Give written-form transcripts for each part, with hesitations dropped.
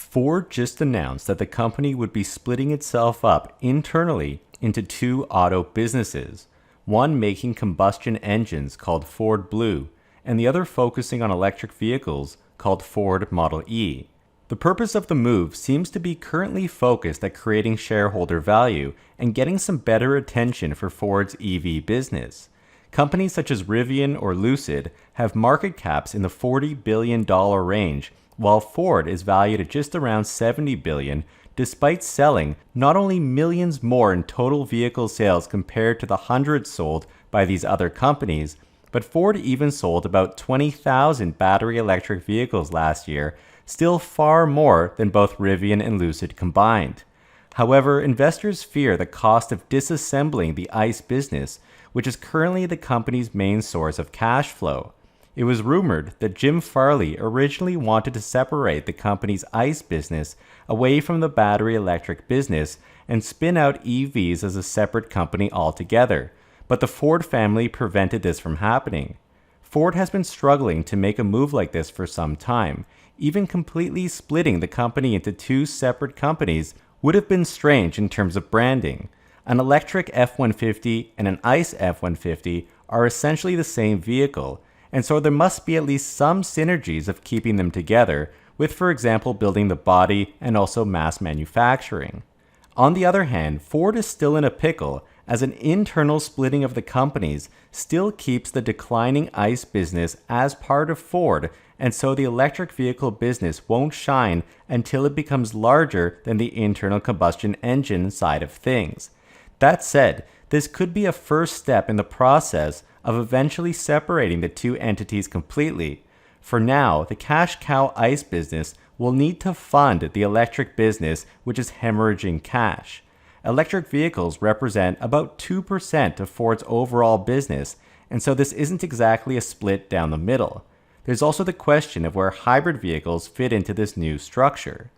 Ford just announced that the company would be splitting itself up internally into two auto businesses, one making combustion engines called Ford Blue, and the other focusing on electric vehicles called Ford Model E. The purpose of the move seems to be currently focused at creating shareholder value and getting some better attention for Ford's EV business. Companies such as Rivian or Lucid have market caps in the $40 billion range, while Ford is valued at just around $70 billion, despite selling not only millions more in total vehicle sales compared to the hundreds sold by these other companies, but Ford even sold about 20,000 battery electric vehicles last year, still far more than both Rivian and Lucid combined. However, investors fear the cost of disassembling the ICE business, which is currently the company's main source of cash flow. It was rumored that Jim Farley originally wanted to separate the company's ICE business away from the battery electric business and spin out EVs as a separate company altogether, but the Ford family prevented this from happening. Ford has been struggling to make a move like this for some time. Even completely splitting the company into two separate companies would have been strange in terms of branding. An electric F-150 and an ICE F-150 are essentially the same vehicle, and so there must be at least some synergies of keeping them together, with, for example, building the body and also mass manufacturing. On the other hand, Ford is still in a pickle, as an internal splitting of the companies still keeps the declining ICE business as part of Ford, and so the electric vehicle business won't shine until it becomes larger than the internal combustion engine side of things. That said, this could be a first step in the process of eventually separating the two entities completely. For now, the cash cow ICE business will need to fund the electric business, which is hemorrhaging cash. Electric vehicles represent about 2% of Ford's overall business, and so this isn't exactly a split down the middle. There's also the question of where hybrid vehicles fit into this new structure.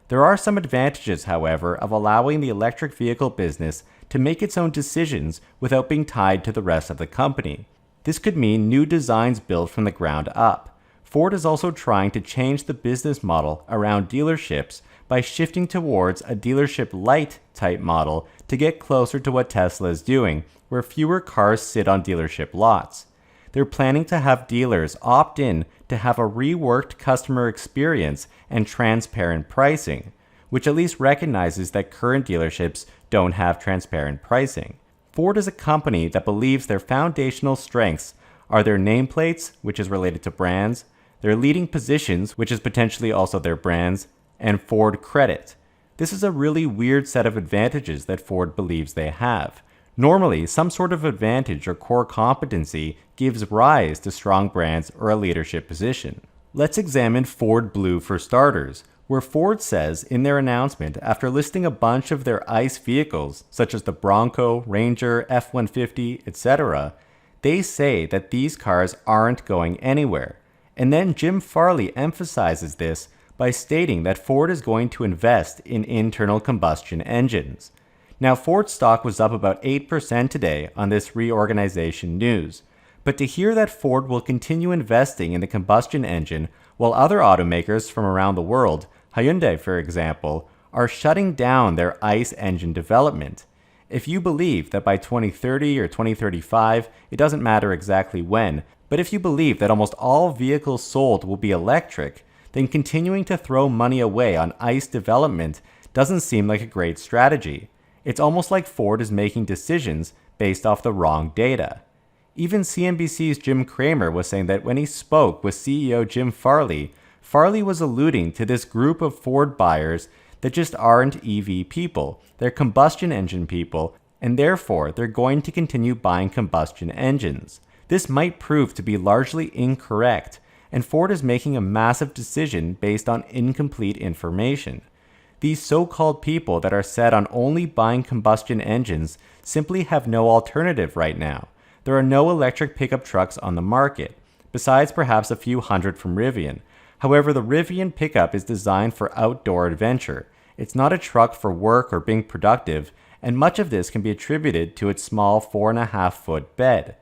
There are some advantages, however, of allowing the electric vehicle business to make its own decisions without being tied to the rest of the company. This could mean new designs built from the ground up. Ford is also trying to change the business model around dealerships by shifting towards a dealership light type model to get closer to what Tesla is doing, where fewer cars sit on dealership lots. They're planning to have dealers opt in to have a reworked customer experience and transparent pricing, which at least recognizes that current dealerships don't have transparent pricing. Ford is a company that believes their foundational strengths are their nameplates, which is related to brands, their leading positions, which is potentially also their brands, and Ford Credit. This is a really weird set of advantages that Ford believes they have. Normally, some sort of advantage or core competency gives rise to strong brands or a leadership position. Let's examine Ford Blue for starters, where Ford says in their announcement, after listing a bunch of their ICE vehicles, such as the Bronco, Ranger, F-150, etc., they say that these cars aren't going anywhere. And then Jim Farley emphasizes this by stating that Ford is going to invest in internal combustion engines. Now, Ford stock was up about 8% today on this reorganization news, but to hear that Ford will continue investing in the combustion engine while other automakers from around the world, Hyundai for example, are shutting down their ICE engine development. If you believe that by 2030 or 2035, it doesn't matter exactly when, but if you believe that almost all vehicles sold will be electric, then continuing to throw money away on ICE development doesn't seem like a great strategy. It's almost like Ford is making decisions based off the wrong data. Even CNBC's Jim Cramer was saying that when he spoke with CEO Jim Farley, Farley was alluding to this group of Ford buyers that just aren't EV people. They're combustion engine people, and therefore they're going to continue buying combustion engines. This might prove to be largely incorrect, and Ford is making a massive decision based on incomplete information. These so-called people that are set on only buying combustion engines simply have no alternative right now. There are no electric pickup trucks on the market, besides perhaps a few hundred from Rivian. However, the Rivian pickup is designed for outdoor adventure. It's not a truck for work or being productive, and much of this can be attributed to its small 4.5-foot bed.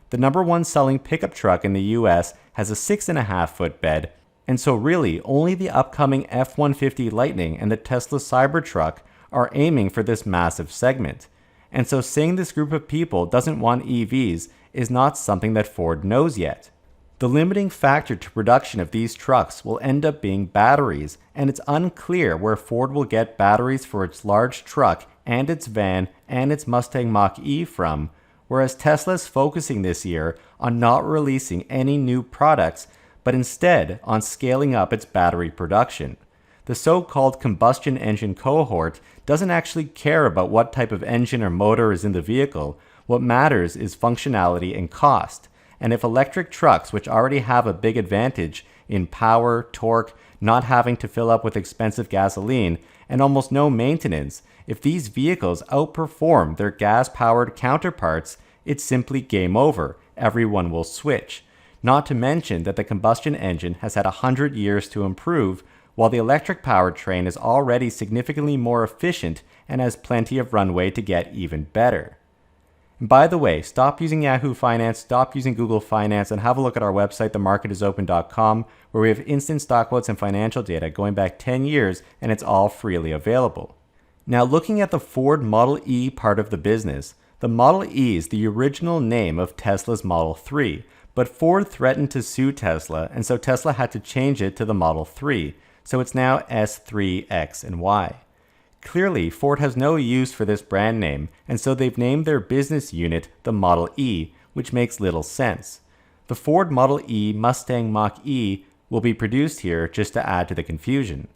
The number one selling pickup truck in the US has a 6.5-foot bed, And so really, only the upcoming F-150 Lightning and the Tesla Cybertruck are aiming for this massive segment. And so saying this group of people doesn't want EVs is not something that Ford knows yet. The limiting factor to production of these trucks will end up being batteries, and it's unclear where Ford will get batteries for its large truck and its van and its Mustang Mach-E from, whereas Tesla's focusing this year on not releasing any new products, but instead on scaling up its battery production. The so-called combustion engine cohort doesn't actually care about what type of engine or motor is in the vehicle. What matters is functionality and cost. And if electric trucks, which already have a big advantage in power, torque, not having to fill up with expensive gasoline, and almost no maintenance, if these vehicles outperform their gas-powered counterparts, it's simply game over. Everyone will switch. Not to mention that the combustion engine has had 100 years to improve, while the electric powertrain is already significantly more efficient and has plenty of runway to get even better. And by the way, stop using Yahoo Finance, stop using Google Finance, and have a look at our website, themarketisopen.com, where we have instant stock quotes and financial data going back 10 years, and it's all freely available. Now, looking at the Ford Model E part of the business, the Model E is the original name of Tesla's Model 3, but Ford threatened to sue Tesla, and so Tesla had to change it to the Model 3, so it's now S3, X, and Y. Clearly, Ford has no use for this brand name, and so they've named their business unit the Model E, which makes little sense. The Ford Model E Mustang Mach-E will be produced here just to add to the confusion.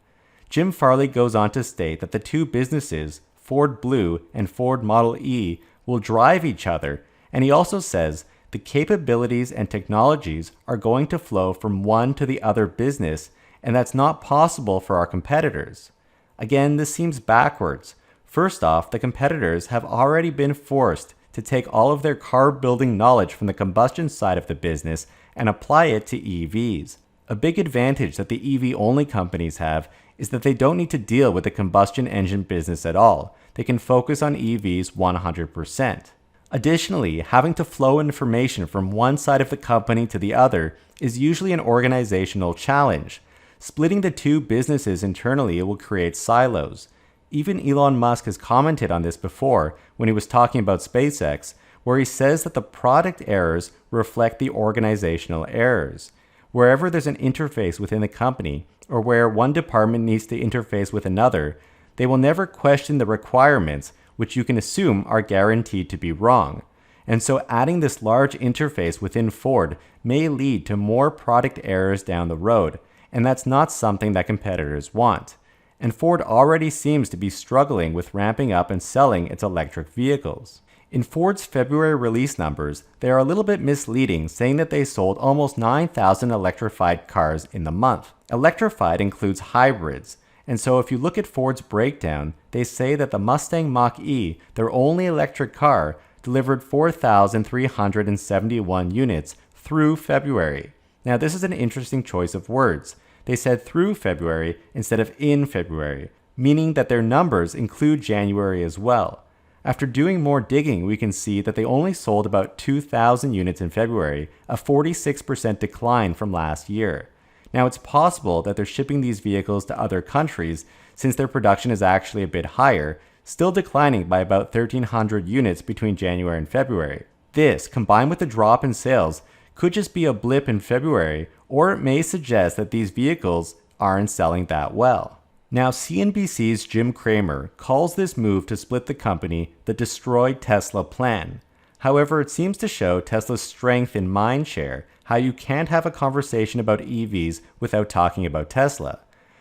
Jim Farley goes on to state that the two businesses, Ford Blue and Ford Model E, will drive each other, and he also says the capabilities and technologies are going to flow from one to the other business, and that's not possible for our competitors. Again, this seems backwards. First off, the competitors have already been forced to take all of their car building knowledge from the combustion side of the business and apply it to EVs. A big advantage that the EV-only companies have is that they don't need to deal with the combustion engine business at all. They can focus on EVs 100%. Additionally, having to flow information from one side of the company to the other is usually an organizational challenge. Splitting the two businesses internally will create silos. Even Elon Musk has commented on this before when he was talking about SpaceX, where he says that the product errors reflect the organizational errors. Wherever there's an interface within the company, or where one department needs to interface with another, they will never question the requirements, which you can assume are guaranteed to be wrong. And so adding this large interface within Ford may lead to more product errors down the road, and that's not something that competitors want. And Ford already seems to be struggling with ramping up and selling its electric vehicles. In Ford's February release numbers, they are a little bit misleading, saying that they sold almost 9,000 electrified cars in the month. Electrified includes hybrids, and so if you look at Ford's breakdown, they say that the Mustang Mach-E, their only electric car, delivered 4,371 units through February. Now, this is an interesting choice of words. They said through February instead of in February, meaning that their numbers include January as well. After doing more digging, we can see that they only sold about 2,000 units in February, a 46% decline from last year. Now, it's possible that they're shipping these vehicles to other countries since their production is actually a bit higher, still declining by about 1,300 units between January and February. This, combined with the drop in sales, could just be a blip in February, or it may suggest that these vehicles aren't selling that well. Now, CNBC's Jim Cramer calls this move to split the company the destroyed Tesla plan. However, it seems to show Tesla's strength in mindshare, how you can't have a conversation about EVs without talking about Tesla.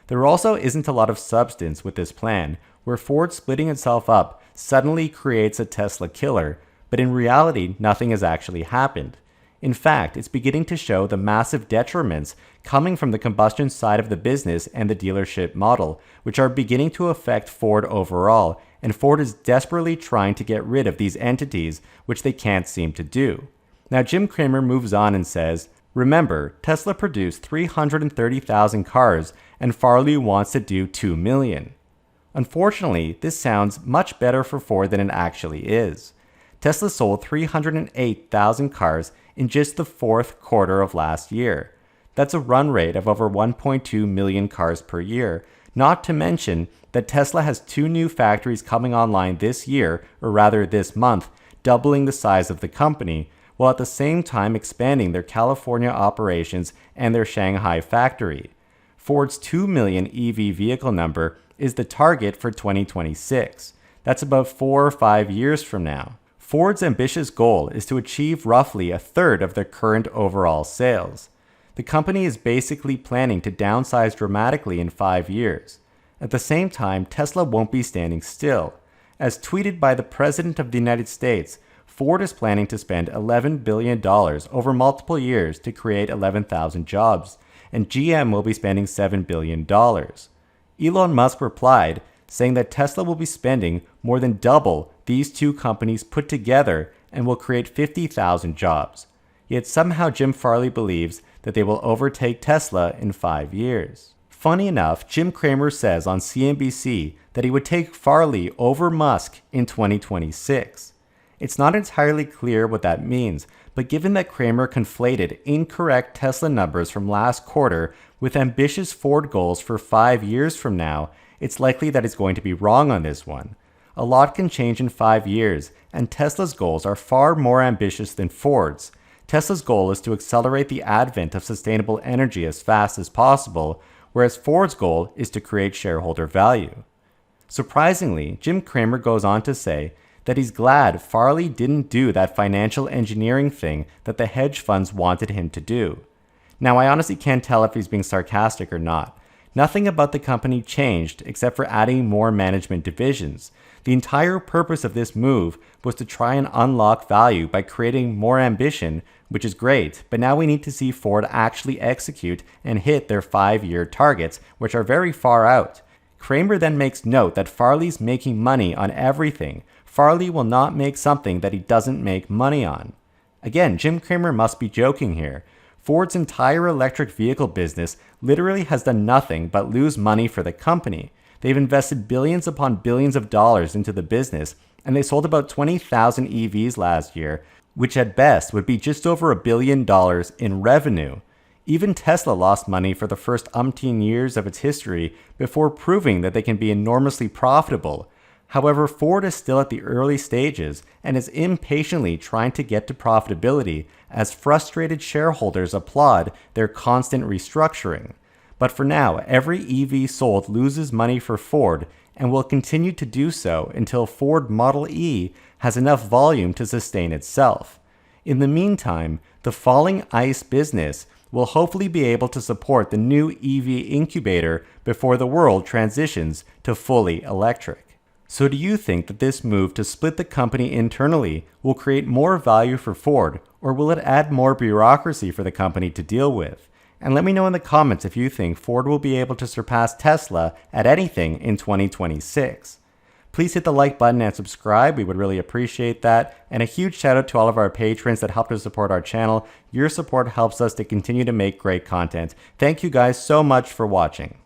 There also isn't a lot of substance with this plan, where Ford splitting itself up suddenly creates a Tesla killer, but in reality, nothing has actually happened. In fact, it's beginning to show the massive detriments coming from the combustion side of the business and the dealership model, which are beginning to affect Ford overall, and Ford is desperately trying to get rid of these entities, which they can't seem to do. Now, Jim Cramer moves on and says, remember, Tesla produced 330,000 cars, and Farley wants to do 2 million. Unfortunately, this sounds much better for Ford than it actually is. Tesla sold 308,000 cars in just the fourth quarter of last year. That's a run rate of over 1.2 million cars per year, not to mention that Tesla has 2 new factories coming online this year, or rather this month, doubling the size of the company, while at the same time expanding their California operations and their Shanghai factory. Ford's 2 million EV vehicle number is the target for 2026. That's about 4 or 5 years from now. Ford's ambitious goal is to achieve roughly a third of their current overall sales. The company is basically planning to downsize dramatically in 5 years. At the same time, Tesla won't be standing still. As tweeted by the President of the United States, Ford is planning to spend $11 billion over multiple years to create 11,000 jobs, and GM will be spending $7 billion. Elon Musk replied, saying that Tesla will be spending more than double these two companies put together and will create 50,000 jobs. Yet somehow Jim Farley believes that they will overtake Tesla in 5 years. Funny enough, Jim Cramer says on CNBC that he would take Farley over Musk in 2026. It's not entirely clear what that means, but given that Cramer conflated incorrect Tesla numbers from last quarter with ambitious Ford goals for 5 years from now, it's likely that he's going to be wrong on this one. A lot can change in 5 years, and Tesla's goals are far more ambitious than Ford's. Tesla's goal is to accelerate the advent of sustainable energy as fast as possible, whereas Ford's goal is to create shareholder value. Surprisingly, Jim Cramer goes on to say that he's glad Farley didn't do that financial engineering thing that the hedge funds wanted him to do. Now, I honestly can't tell if he's being sarcastic or not. Nothing about the company changed except for adding more management divisions. The entire purpose of this move was to try and unlock value by creating more ambition, which is great, but now we need to see Ford actually execute and hit their 5-year targets, which are very far out. Cramer then makes note that Farley's making money on everything. Farley will not make something that he doesn't make money on. Again, Jim Cramer must be joking here. Ford's entire electric vehicle business literally has done nothing but lose money for the company. They've invested billions upon billions of dollars into the business, and they sold about 20,000 EVs last year, which at best would be just over $1 billion in revenue. Even Tesla lost money for the first umpteen years of its history before proving that they can be enormously profitable. However, Ford is still at the early stages and is impatiently trying to get to profitability as frustrated shareholders applaud their constant restructuring. But for now, every EV sold loses money for Ford and will continue to do so until Ford Model E has enough volume to sustain itself. In the meantime, the falling ICE business will hopefully be able to support the new EV incubator before the world transitions to fully electric. So do you think that this move to split the company internally will create more value for Ford, or will it add more bureaucracy for the company to deal with? And let me know in the comments if you think Ford will be able to surpass Tesla at anything in 2026. Please hit the like button and subscribe. We would really appreciate that. And a huge shout out to all of our patrons that help to support our channel. Your support helps us to continue to make great content. Thank you guys so much for watching.